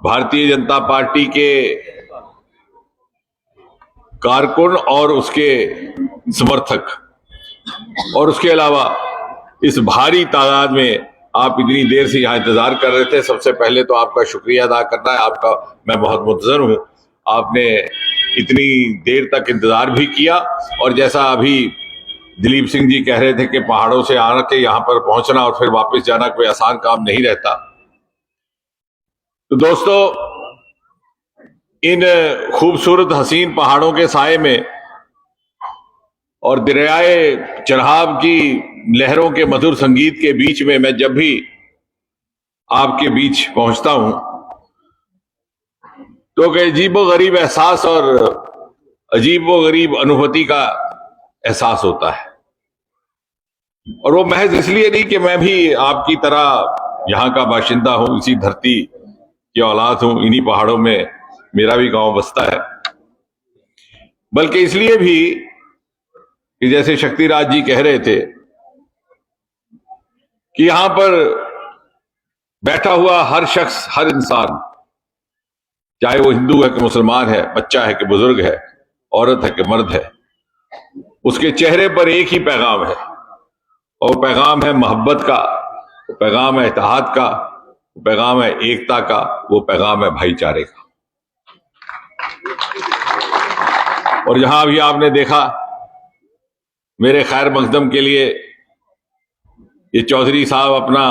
Bharatiya Janata party के कारकुन और उसके समर्थक और उसके अलावा इस भारी तादाद में आप इतनी देर से यहां इंतजार कर रहे थे। सबसे पहले तो आपका शुक्रिया अदा करना है, आपका मैं बहुत मुतज़र हूं। आपने इतनी देर तक इंतजार भी किया और जैसा अभी दिलीप सिंह जी कह रहे थे कि पहाड़ों से आकर के यहां पर पहुंचना और फिर वापस जाना कोई आसान काम नहीं रहता। तो दोस्तों, इन खूबसूरत हसीन पहाड़ों के साए में और दरियाए चनाब की लहरों के मधुर संगीत के बीच में मैं जब भी आपके बीच पहुंचता हूं तो एक अजीबोगरीब एहसास और अजीबोगरीब अनुभूति का एहसास होता है। और वो महज इसलिए नहीं कि मैं भी आपकी तरह यहां का बाशिंदा हूं, इसी धरती की औलाद हूं, इन्हीं पहाड़ों में मेरा भी गांव बसता है, बल्कि इसलिए भी कि जैसे शक्तिराज जी कह रहे थे कि यहां पर बैठा हुआ हर शख्स, हर इंसान, चाहे वो हिंदू है कि मुसलमान है, बच्चा है कि बुजुर्ग है, औरत है कि मर्द है, उसके चेहरे पर एक ही पैगाम है और पैगाम है मोहब्बत का, वो पैगाम है इत्तेहाद का, वो पैगाम है एकता का, वो पैगाम है भाईचारे का। और जहां भी आपने देखा मेरे खैर मकदम के लिए ये चौधरी साहब अपना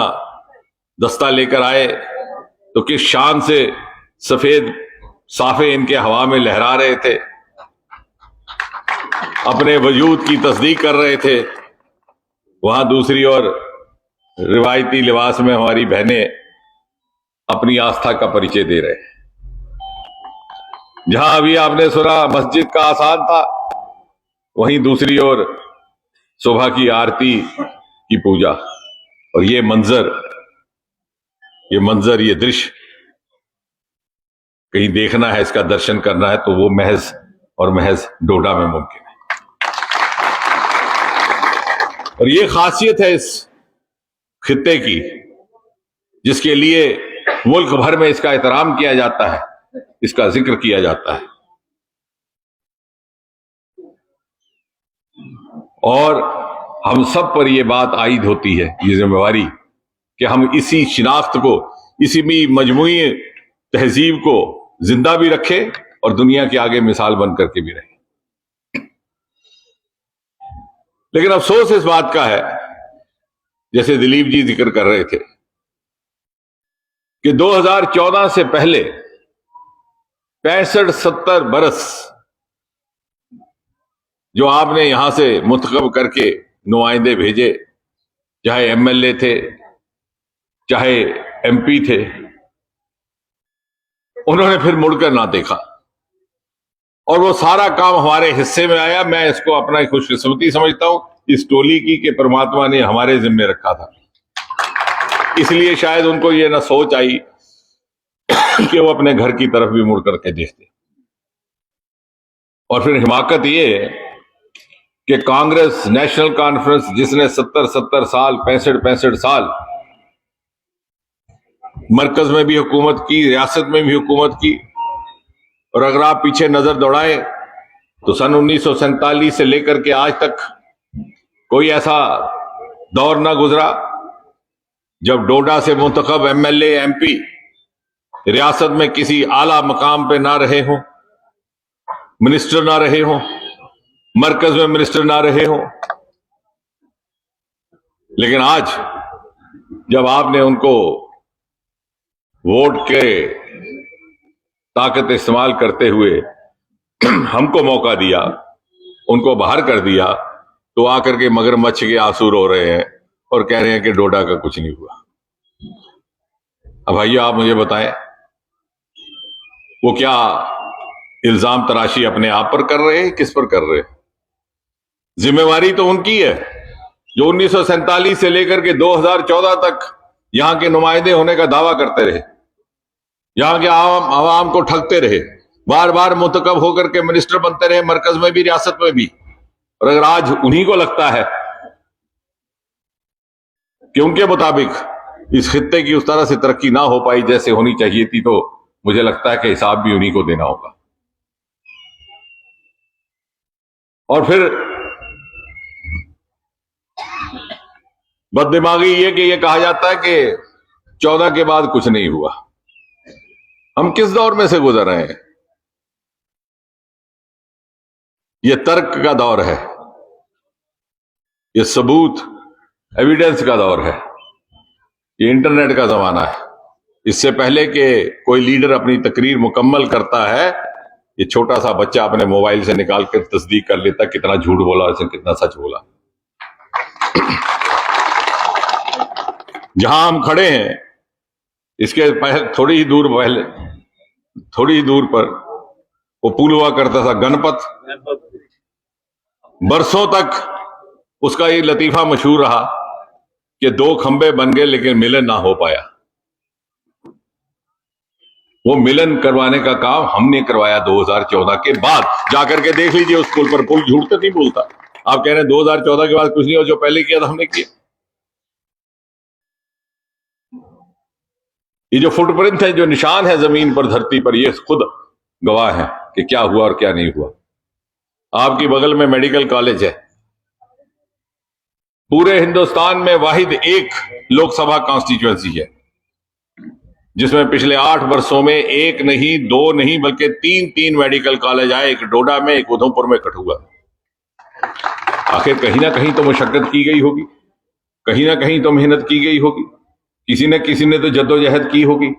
दस्ता लेकर आए तो किस शान से सफेद साफे इनके हवा में लहरा रहे थे, अपने वजूद की तस्दीक कर रहे थे। वहां दूसरी ओर रिवायती लिबास में हमारी बहनें अपनी आस्था का परिचय दे रहे हैं। जहां अभी आपने सुना मस्जिद का आसान था, वहीं दूसरी ओर सुबह की आरती की पूजा। और ये मंजर, ये दृश्य कहीं देखना है, इसका दर्शन करना है तो वो महज और महज डोडा में मुमकिन है। और ये खासियत है इस खित्ते की, जिसके लिए मुल्क भर में इसका एहतराम किया जाता है, इसका जिक्र किया जाता है। और हम सब पर यह बात आयद होती है, ये जिम्मेवारी, कि हम इसी शिनाख्त को, इसी मजमूई तहजीब को जिंदा भी रखें और दुनिया के आगे मिसाल बन करके भी रहें। लेकिन अफसोस इस बात का है, जैसे दिलीप जी जिक्र कर रहे थे, कि 2014 से पहले 65-70 बरस जो आपने यहां से मुंतखब करके नुमाइंदे भेजे, चाहे एमएलए थे, चाहे एमपी थे, उन्होंने फिर मुड़कर ना देखा और वो सारा काम हमारे हिस्से में आया। मैं इसको अपना खुशकिस्मती समझता हूं इस टोली की कि परमात्मा ने हमारे जिम्मे रखा था। इसलिए शायद उनको ये ना सोच आई कि वो अपने घर की तरफ भी मुड़ करके देखते। और फिर हिमाकत ये कि कांग्रेस नेशनल कॉन्फ्रेंस, जिसने 70-70 साल, 65-65 साल मरकज में भी हुकूमत की, रियासत में भी हुकूमत की, और अगर आप पीछे नजर दौड़ाएं तो सन 1947 से लेकर के आज तक कोई ऐसा दौर ना गुजरा जब डोडा से मुंतखब एमएलए, एमपी रियासत में किसी आला मकाम पे ना रहे हों, मिनिस्टर ना रहे हों, मरकज में मिनिस्टर ना रहे हों। लेकिन आज जब आपने उनको वोट के ताकत इस्तेमाल करते हुए हमको मौका दिया, उनको बाहर कर दिया, तो आकर के मगरमच्छ के आंसू रो रहे हैं और कह रहे हैं कि डोडा का कुछ नहीं हुआ। अब भाइयों, आप मुझे बताएं, वो क्या इल्जाम तराशी अपने आप पर कर रहे हैं, किस पर कर रहे हैं? जिम्मेवारी तो उनकी है जो 1947 से लेकर के 2014 तक यहां के नुमाइंदे होने का दावा करते रहे, यहां के आवाम को ठगते रहे, बार बार मुंतखब होकर के मिनिस्टर बनते रहे, मरकज में भी रियासत में भी। और अगर आज उन्हीं को लगता है कि उनके मुताबिक इस खित्ते की उस तरह से तरक्की ना हो पाई जैसे होनी चाहिए थी, तो मुझे लगता है कि हिसाब भी उन्हीं को देना होगा। और फिर बददिमागी ये कि ये कहा जाता है कि 14 के बाद कुछ नहीं हुआ। हम किस दौर में से गुजर रहे हैं? ये तर्क का दौर है, ये सबूत एविडेंस का दौर है, ये इंटरनेट का जमाना है। इससे पहले कि कोई लीडर अपनी तकरीर मुकम्मल करता है, ये छोटा सा बच्चा अपने मोबाइल से निकाल कर तस्दीक कर लेता कितना झूठ बोला, इसने कितना सच बोला। जहां हम खड़े हैं इसके थोड़ी ही दूर पर वो पुल हुआ करता था गणपत। बरसों तक उसका ये लतीफा मशहूर रहा कि 2 खंबे बन गए लेकिन मिलन ना हो पाया। वो मिलन करवाने का काम हमने करवाया 2014 के बाद। जाकर के देख लीजिए उस पुल पर, पुल झूठ तो नहीं बोलता। आप कह रहे हैं 2014 के बाद कुछ नहीं, और जो पहले किया था हमने किया। ये जो फुटप्रिंट है, जो निशान है जमीन पर, धरती पर, ये खुद गवाह है कि क्या हुआ और क्या नहीं हुआ। आपकी बगल में मेडिकल कॉलेज है। पूरे हिंदुस्तान में वाहिद एक लोकसभा कॉन्स्टिट्यूएंसी है जिसमें पिछले 8 वर्षों में 1 नहीं, 2 नहीं, बल्कि 3 मेडिकल कॉलेज आए। एक डोडा में, एक उधमपुर में, कठुआ। आखिर कहीं ना कहीं तो मशक्कत की गई होगी, कहीं ना कहीं तो मेहनत की गई होगी, किसी ने तो जद्दोजहद की होगी।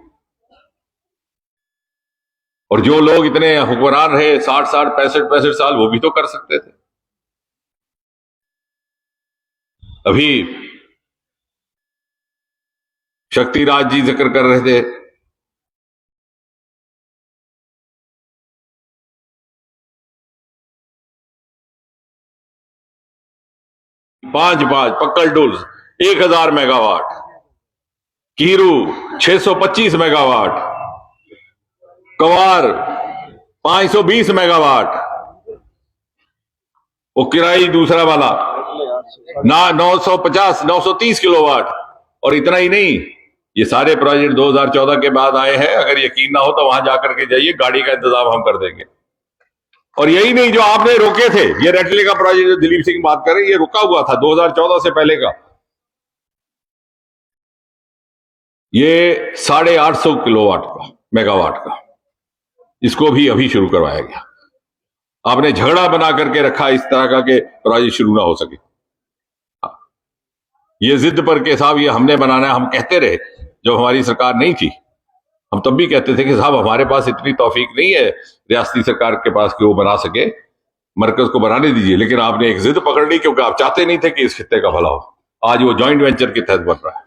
और जो लोग इतने हुक्मरान रहे 60 65 साल, वो भी तो कर सकते थे। अभी शक्तिराज जी जिक्र कर रहे थे, पांच पक्कल डुल्स 1000 मेगावाट, कीरू 625 मेगावाट, कवार 520 मेगावाट, वो किराई दूसरा वाला ना 930 किलोवाट। और इतना ही नहीं, ये सारे प्रोजेक्ट 2014 के बाद आए हैं। अगर यकीन ना हो तो वहां जाकर के जाइए, गाड़ी का इंतजाम हम कर देंगे। और यही नहीं, जो आपने रोके थे, ये रेटले का प्रोजेक्ट जो दिलीप सिंह बात कर रहे हैं, ये रुका हुआ था 2014 से पहले का। ये 850 किलोवाट का, मेगावाट का, इसको भी अभी शुरू करवाया गया। आपने झगड़ा बना करके रखा इस तरह का कि प्रोजेक्ट शुरू ना हो सके। ये जिद पर के साहब ये हमने बनाना है। हम कहते रहे जब हमारी सरकार नहीं थी, हम तब भी कहते थे कि साहब हमारे पास इतनी तौफीक नहीं है रियासती सरकार के पास कि वो बना सके, मरकज को बनाने दीजिए। लेकिन आपने एक जिद पकड़ ली क्योंकि आप चाहते नहीं थे कि इस खित्ते का भला हो। आज वो जॉइंट वेंचर के तहत बन रहा है।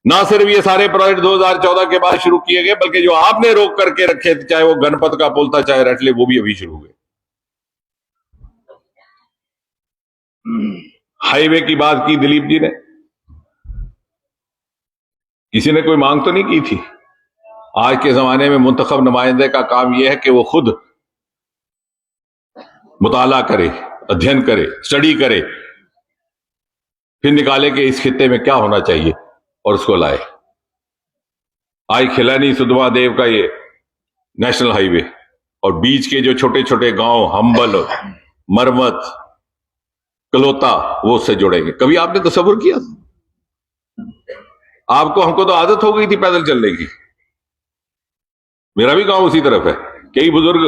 ना सिर्फ ये सारे प्रोजेक्ट 2014 के बाद शुरू किए गए, बल्कि जो आपने रोक करके रखे, चाहे वो गणपत का पुल था, चाहे रेटले, वो भी अभी शुरू हुए। हाईवे की बात की दिलीप जी ने, किसी ने कोई मांग तो नहीं की थी। आज के जमाने में मुंतखब नुमाइंदे का काम यह है कि वो खुद मुताला करे, अध्ययन करे, स्टडी करे, फिर निकाले कि इस खित्ते में क्या होना चाहिए और उसको लाए। आज खिलानी सुधमा देव का ये नेशनल हाईवे और बीच के जो छोटे छोटे गांव हम्बल, मरमत, कलोता, वो उससे जुड़ेंगे। कभी आपने तसव्वुर किया? आपको, हमको तो आदत हो गई थी पैदल चलने की। मेरा भी गांव उसी तरफ है। कई बुजुर्ग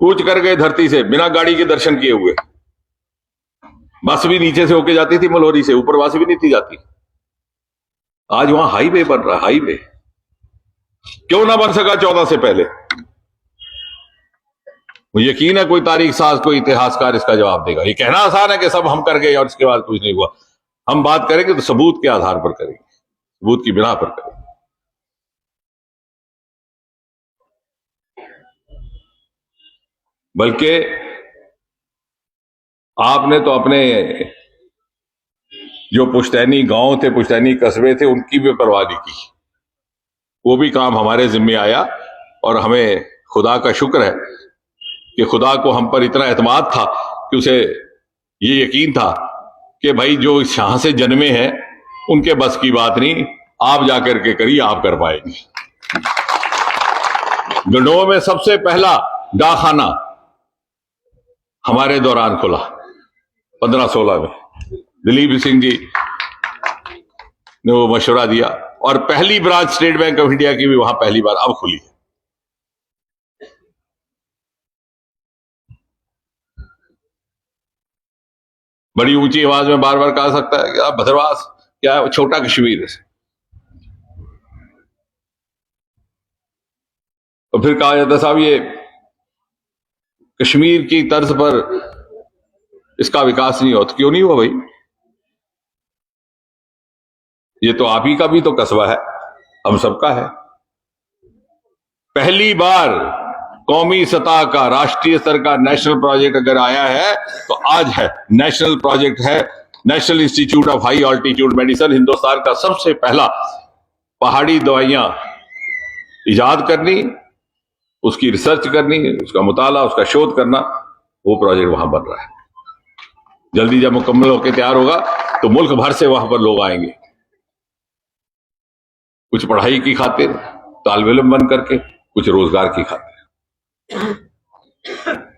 कूच कर गए धरती से बिना गाड़ी के दर्शन किए हुए। बस भी नीचे से होके जाती थी, मलौरी से, ऊपर बस भी नहीं थी जाती। आज वहां हाईवे बन रहा है। हाईवे क्यों ना बन सका 14 से पहले? मुझे यकीन है कोई तारीख साज, कोई इतिहासकार इसका जवाब देगा। ये कहना आसान है कि सब हम कर गए और इसके बाद कुछ नहीं हुआ। हम बात करेंगे तो सबूत के आधार पर करेंगे, सबूत की बिना पर करेंगे। बल्कि आपने तो अपने जो पुश्तैनी गांव थे, पुश्तैनी कस्बे थे, उनकी भी परवाह नहीं की। वो भी काम हमारे जिम्मे आया और हमें खुदा का शुक्र है कि खुदा को हम पर इतना एतमाद था कि उसे ये यकीन था कि भाई जो शाह से जन्मे हैं उनके बस की बात नहीं, आप जाकर के करिए, आप कर पाएंगे। गंडोह में सबसे पहला डाकखाना हमारे दौरान खुला 15-16 में। दिलीप सिंह जी ने वो मशवरा दिया और पहली branch state bank of India की भी वहां पहली बार अब खुली है। बड़ी ऊंची आवाज में बार बार कहा सकता है कि भद्रवास क्या है, छोटा कश्मीर है। तो फिर कहा जाता साहब ये कश्मीर की तर्ज पर इसका विकास नहीं हुआ। तो क्यों नहीं हुआ भाई? ये तो आप ही का भी तो कस्बा है, हम सबका है। पहली बार कौमी सतह का, राष्ट्रीय स्तर का नेशनल प्रोजेक्ट अगर आया है तो आज है। नेशनल प्रोजेक्ट है national institute of high altitude medicine. Hindustan का सबसे पहला पहाड़ी दवाइयां इजाद करनी, उसकी रिसर्च करनी, उसका मुताला, उसका शोध करना, वो प्रोजेक्ट वहां बन रहा है। जल्दी जब मुकम्मल होकर तैयार होगा तो मुल्क भर से वहां पर लोग आएंगे, कुछ पढ़ाई की खातिर तालिब इल्म बन करके, कुछ रोजगार की खातिर।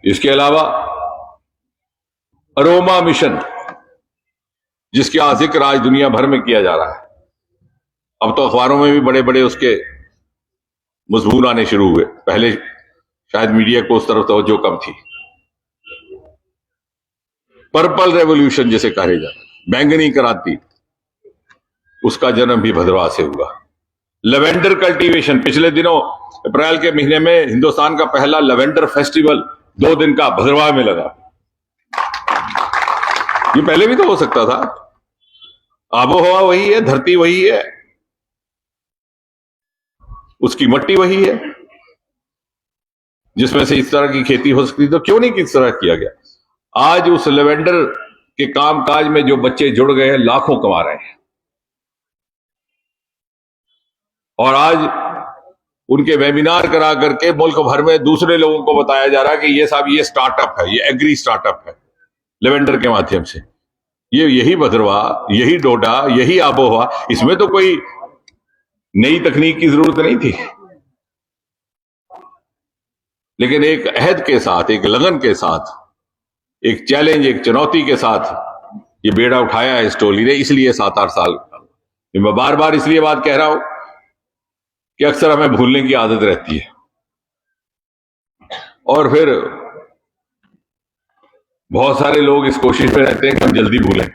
इसके अलावा अरोमा मिशन, जिसका जिक्र आज दुनिया भर में किया जा रहा है। अब तो अखबारों में भी बड़े बड़े उसके मजमून आने शुरू हुए। पहले शायद मीडिया को उस तरफ तवज्जो कम थी। पर्पल रेवोल्यूशन जिसे कहे जाता है, बैंगनी क्रांति, उसका जन्म भी भद्रवाह से हुआ। लेवेंडर कल्टीवेशन, पिछले दिनों अप्रैल के महीने में हिंदुस्तान का पहला लेवेंडर फेस्टिवल 2 दिन का भद्रवाह में लगा। ये पहले भी तो हो सकता था। आबोहवा वही है, धरती वही है, उसकी मट्टी वही है, जिसमें से इस तरह की खेती हो सकती। तो क्यों नहीं किस तरह किया गया? आज उस लेवेंडर के कामकाज में जो बच्चे जुड़ गए हैं, लाखों कमा रहे हैं। और आज उनके वेबिनार करा करके मुल्क भर में दूसरे लोगों को बताया जा रहा है कि ये साहब ये स्टार्टअप है, ये एग्री स्टार्टअप है लेवेंडर के माध्यम से। यही भद्रवाह, यही डोडा, यही आबोहवा, इसमें तो कोई नई तकनीक की जरूरत नहीं थी। लेकिन एक अहद के साथ, एक लगन के साथ, एक चैलेंज, एक चुनौती के साथ ये बेड़ा उठाया है इस टोली ने। इसलिए 7-8 साल मैं बार बार इसलिए बात कह रहा हूं कि अक्सर हमें भूलने की आदत रहती है और फिर बहुत सारे लोग इस कोशिश में रहते हैं कि हम जल्दी भूलें।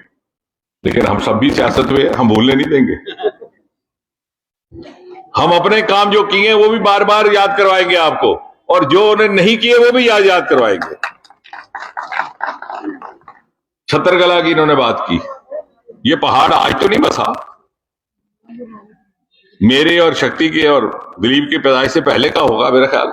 लेकिन हम सब भी सियासत में, हम भूलने नहीं देंगे। हम अपने काम जो किए वो भी बार बार याद करवाएंगे आपको, और जो उन्हें नहीं किए वो भी याद करवाएंगे। छतरगला की इन्होंने बात की। ये पहाड़ आज तो नहीं बसा, मेरे और शक्ति के और दिलीप की पैदाइश से पहले का होगा मेरा ख्याल।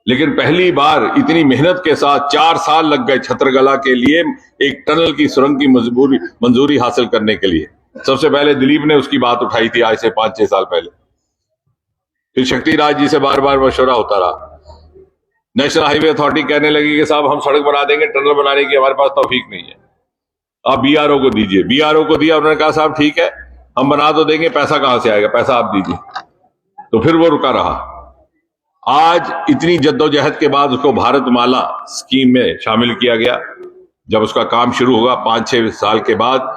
लेकिन पहली बार इतनी मेहनत के साथ 4 साल लग गए छतरगला के लिए एक टनल की सुरंग की मंजूरी हासिल करने के लिए। सबसे पहले दिलीप ने उसकी बात उठाई थी आज से 5-6 साल पहले। फिर शक्ति राज जी से बार बार मशवरा होता रहा। नेशनल हाईवे अथॉरिटी कहने लगी कि साहब हम सड़क बना देंगे, टनल बनाने की हमारे पास तौफीक नहीं है, आप बीआरओ को दीजिए। बीआरओ को दिया, उन्होंने कहा साहब ठीक है हम बना तो देंगे, पैसा कहां से आएगा, पैसा आप दीजिए। तो फिर वो रुका रहा। आज इतनी जद्दोजहद के बाद उसको भारतमाला स्कीम में शामिल किया गया। जब उसका काम शुरू होगा 5-6 साल के बाद,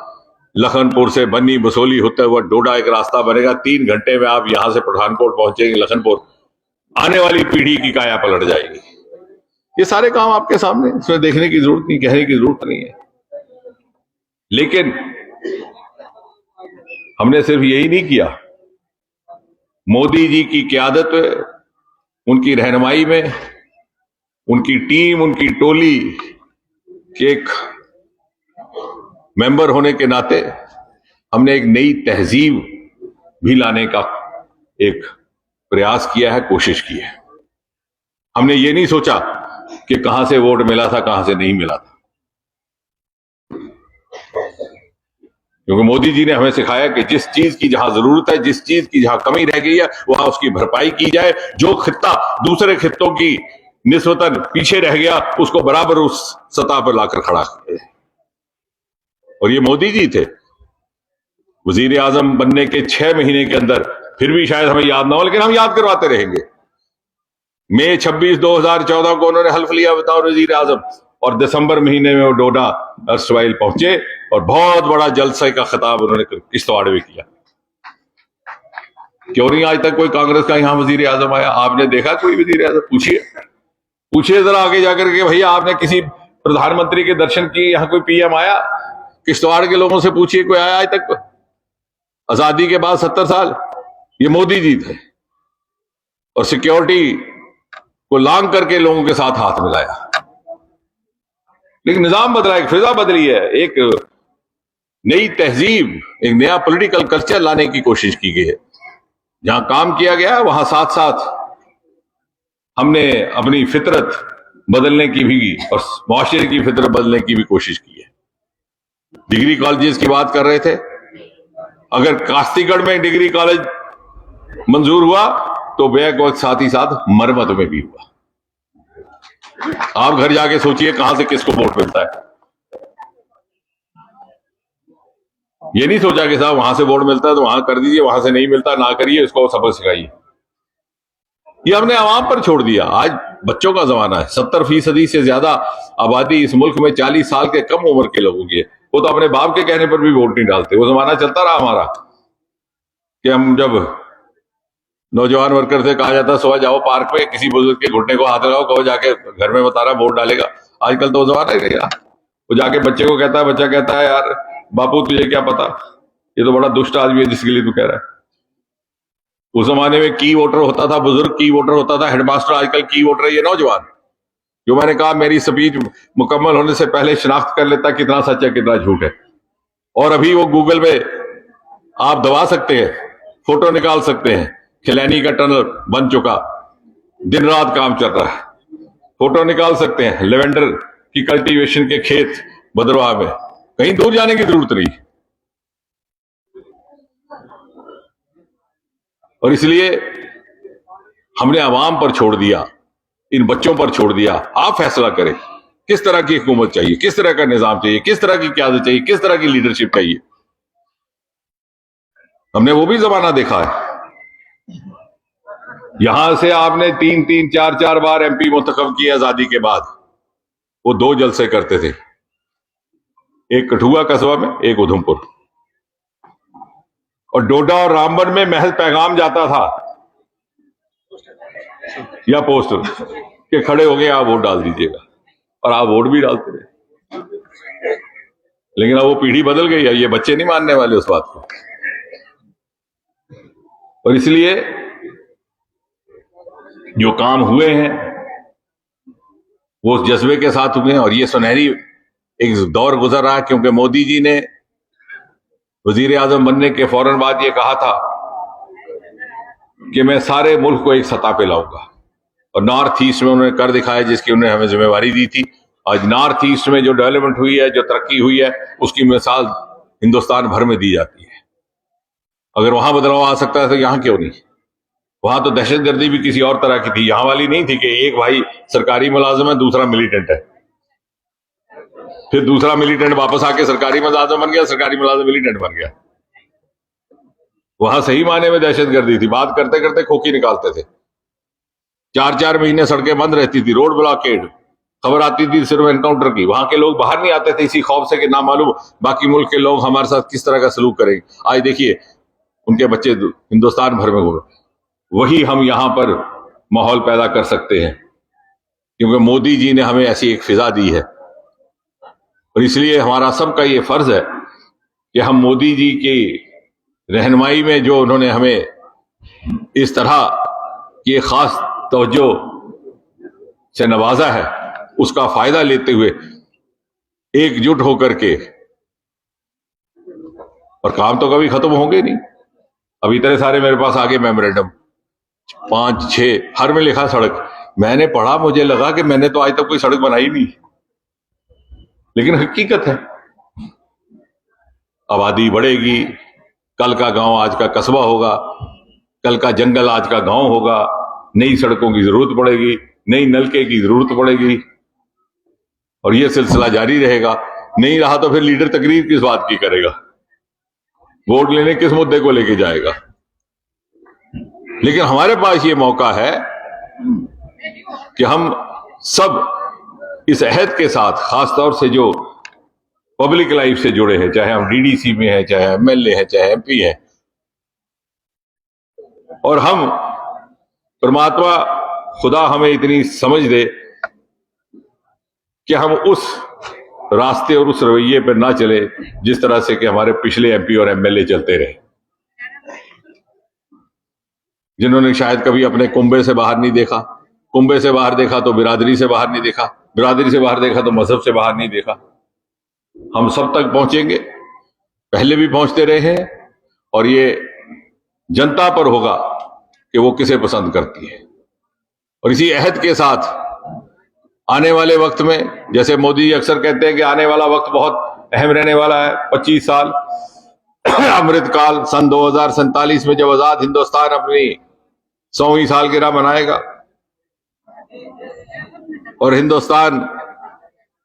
लखनपुर से बन्नी बसोली होते हुए डोडा एक रास्ता बनेगा। 3 घंटे में आप यहां से पठानकोट पहुंचेंगे, लखनपुर। आने वाली पीढ़ी की काया पलट जाएगी। ये सारे काम आपके सामने, इसमें देखने की जरूरत नहीं, कहने की जरूरत नहीं है। लेकिन हमने सिर्फ यही नहीं किया। मोदी जी की क़यादत, उनकी रहनुमाई में, उनकी टीम, उनकी टोली के एक मेंबर होने के नाते हमने एक नई तहजीब भी लाने का एक प्रयास किया है, कोशिश की है। हमने ये नहीं सोचा कि कहां से वोट मिला था, कहां से नहीं मिला था, क्योंकि मोदी जी ने हमें सिखाया कि जिस चीज की जहां जरूरत है, जिस चीज की जहां कमी रह गई है, वहां उसकी भरपाई की जाए। जो खित्ता दूसरे खित्तों की निस्बतन पीछे रह गया, उसको बराबर उस सतह पर लाकर खड़ा किया। और ये मोदी जी थे, वजीर आजम बनने के 6 महीने के अंदर फिर भी शायद हमें याद ना हो, लेकिन हम याद करवाते रहेंगे। मई 26, 2014 को उन्होंने हल्फ लिया बताओ वजीर आजम, और दिसंबर महीने में वो डोडा अर्सवाइल पहुंचे और बहुत बड़ा जलसे का खिताब उन्होंने किश्तवाड़ में किया। क्यों नहीं आज तक कोई कांग्रेस का यहां वजीर आजम आया? आपने देखा कोई वजीर आजम? पूछिए जरा आगे जाकर के, भैया आपने किसी प्रधानमंत्री के दर्शन किए? यहां कोई पीएम आया? किश्तवाड़ के लोगों से पूछिए कोई आया आज तक? आजादी के बाद 70 साल ये मोदी जी थे, और सिक्योरिटी को लांग करके लोगों के साथ हाथ मिलाया। लेकिन निजाम बदला, एक फिजा बदली है, एक नई तहजीब, एक नया पॉलिटिकल कल्चर लाने की कोशिश की गई है। जहां काम किया गया वहां साथ साथ हमने अपनी फितरत बदलने की भी और मुआशरे की फितरत बदलने की भी कोशिश की है। डिग्री कॉलेजेस की बात कर रहे थे, अगर कास्तीगढ़ में डिग्री कॉलेज मंजूर हुआ तो बैक वक्त साथ ही साथ मरम्मत में भी हुआ। आप घर जाके सोचिए कहां से किसको वोट मिलता है। ये नहीं सोचा कि साहब वहां से वोट मिलता है तो वहां कर दीजिए, वहां से नहीं मिलता ना करिए, इसको सबक सिखाइए। ये हमने आवाम पर छोड़ दिया। आज बच्चों का जमाना है, 70% से ज्यादा आबादी इस मुल्क में 40 साल के कम उम्र के लोगों की है। वो तो अपने बाप के कहने पर भी वोट नहीं डालते। वो जमाना चलता रहा हमारा कि हम जब नौजवान वर्कर से कहा जाता सुबह जाओ पार्क में, किसी बुजुर्ग के घुटने को हाथ लगाओ, कहो जाके घर में बता रहा वोट डालेगा। आजकल तो वो जमाना ही नहीं रहा। वो जाके बच्चे को कहता है, बच्चा कहता है यार बापू तुझे क्या पता, ये तो बड़ा दुष्ट आदमी है जिसके लिए तू कह रहा है। उस जमाने में की वोटर होता था, बुजुर्ग की वोटर होता था, हेडमास्टर आजकल की वोटर है ये नौजवान। जो मैंने कहा मेरी स्पीच मुकम्मल होने से पहले शिनाख्त कर लेता कितना सच है कितना झूठ है। और अभी वो गूगल पे आप दबा सकते हैं, फोटो निकाल सकते हैं। खिलैनी का टनल बन चुका, दिन रात काम चल रहा है। फोटो निकाल सकते हैं लेवेंडर की कल्टीवेशन के खेत भद्रवाह में, कहीं दूर जाने की जरूरत नहीं। और इसलिए हमने आवाम पर छोड़ दिया, इन बच्चों पर छोड़ दिया। आप फैसला करें किस तरह की हुकूमत चाहिए, किस तरह का निजाम चाहिए, किस तरह की क्यादत चाहिए, किस तरह की लीडरशिप चाहिए। हमने वो भी जमाना देखा है। यहां से आपने 3-3, 4-4 बार एमपी मुंतखब किए आजादी के बाद। वो 2 जलसे करते थे, एक कठुआ कस्बा में, एक उधमपुर। और डोडा और रामबन में महज पैगाम जाता था या पोस्टर के खड़े हो गए आप वोट डाल दीजिएगा, और आप वोट भी डालते थे। लेकिन अब वो पीढ़ी बदल गई है, ये बच्चे नहीं मानने वाले उस बात को। और इसलिए जो काम हुए हैं वो उस जज्बे के साथ हुए हैं। और ये सुनहरी एक दौर गुजर रहा है, क्योंकि मोदी जी ने वजीर आजम बनने के फौरन बाद ये कहा था कि मैं सारे मुल्क को एक सतह पे लाऊंगा। और नॉर्थ ईस्ट में उन्होंने कर दिखाया जिसकी उन्होंने हमें जिम्मेवारी दी थी। आज नॉर्थ ईस्ट में जो डेवलपमेंट हुई है, जो तरक्की हुई है, उसकी मिसाल हिंदुस्तान भर में दी जाती है। अगर वहां बदलाव आ सकता है तो यहां क्यों नहीं? वहां तो दहशतगर्दी भी किसी और तरह की थी, यहां वाली नहीं थी कि एक भाई सरकारी मुलाजिम है दूसरा मिलिटेंट है, फिर दूसरा मिलिटेंट वापस आके सरकारी मुलाजिम बन गया, सरकारी मुलाजिम मिलिटेंट बन गया। वहां सही मायने में दहशतगर्दी थी, बात करते करते खोखी निकालते थे। 4-4 महीने सड़कें बंद रहती थी, रोड ब्लॉकेड, खबर आती थी सिर्फ एनकाउंटर की। वहां के लोग बाहर नहीं आते थे इसी खौफ से कि ना मालूम बाकी मुल्क के लोग हमारे साथ किस तरह का सलूक करेंगे। आज देखिए उनके बच्चे हिंदुस्तान भर में घूम। वही हम यहां पर माहौल पैदा कर सकते हैं, क्योंकि मोदी जी ने हमें ऐसी एक फिजा दी है। और इसलिए हमारा सबका ये फर्ज है कि हम मोदी जी की रहनुमाई में जो उन्होंने हमें इस तरह की खास तवज्जो से नवाजा है, उसका फायदा लेते हुए एकजुट होकर के, और काम तो कभी खत्म होंगे नहीं। अब इतने सारे मेरे पास आगे मेमोरेंडम 5-6 हर में लिखा सड़क। मैंने पढ़ा, मुझे लगा कि मैंने तो आज तक कोई सड़क बनाई नहीं, लेकिन हकीकत है आबादी बढ़ेगी, कल का गांव आज का कस्बा होगा, कल का जंगल आज का गांव होगा, नई सड़कों की जरूरत पड़ेगी, नई नलके की जरूरत पड़ेगी, और यह सिलसिला जारी रहेगा। नहीं रहा तो फिर लीडर तकरीर किस बात की करेगा? वोट लेने किस मुद्दे को लेके जाएगा। लेकिन हमारे पास ये मौका है कि हम सब इस अहद के साथ, खासतौर से जो पब्लिक लाइफ से जुड़े हैं, चाहे हम डीडीसी में हैं, चाहे एमएलए हैं, चाहे एमपी हैं, और हम परमात्मा खुदा हमें इतनी समझ दे कि हम उस रास्ते और उस रवैये पर ना चले जिस तरह से कि हमारे पिछले एमपी और एमएलए चलते रहे, जिन्होंने शायद कभी अपने कुंबे से बाहर नहीं देखा, कुंबे से बाहर देखा तो बिरादरी से बाहर नहीं देखा, बिरादरी से बाहर देखा तो मजहब से बाहर नहीं देखा। हम सब तक पहुंचेंगे, पहले भी पहुंचते रहे हैं, और ये जनता पर होगा कि वो किसे पसंद करती है। और इसी अहद के साथ आने वाले वक्त में, जैसे मोदी जी अक्सर कहते हैं कि आने वाला वक्त बहुत अहम रहने वाला है, 25 साल अमृतकाल, सन 2047 में जब आजाद हिंदुस्तान अपनी 100वीं सालगिरह मनाएगा और हिंदुस्तान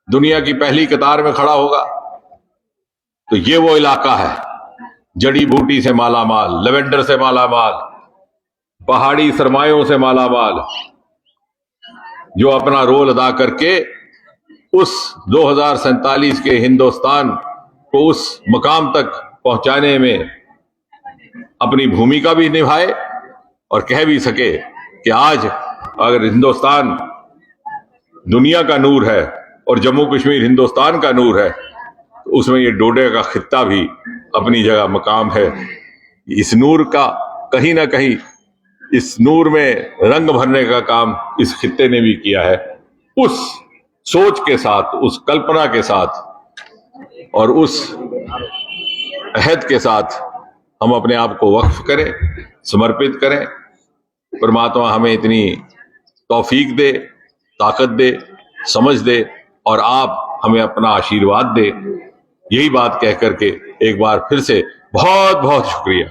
दुनिया की पहली कतार में खड़ा होगा, तो ये वो इलाका है जड़ी बूटी से मालामाल, लेवेंडर से मालामाल, पहाड़ी सरमायों से मालामाल, जो अपना रोल अदा करके उस 2047 के हिंदुस्तान को उस मकाम तक पहुंचाने में अपनी भूमिका भी निभाए और कह भी सके कि आज अगर हिंदुस्तान दुनिया का नूर है और जम्मू कश्मीर हिंदुस्तान का नूर है, तो उसमें ये डोडे का खित्ता भी अपनी जगह मकाम है। इस नूर का कहीं ना कहीं, इस नूर में रंग भरने का काम इस खित्ते ने भी किया है। उस सोच के साथ, उस कल्पना के साथ और उस अहद के साथ हम अपने आप को वक्फ करें, समर्पित करें। परमात्मा हमें इतनी तौफीक दे, ताकत दे, समझ दे, और आप हमें अपना आशीर्वाद दे। यही बात कह करके एक बार फिर से बहुत बहुत शुक्रिया।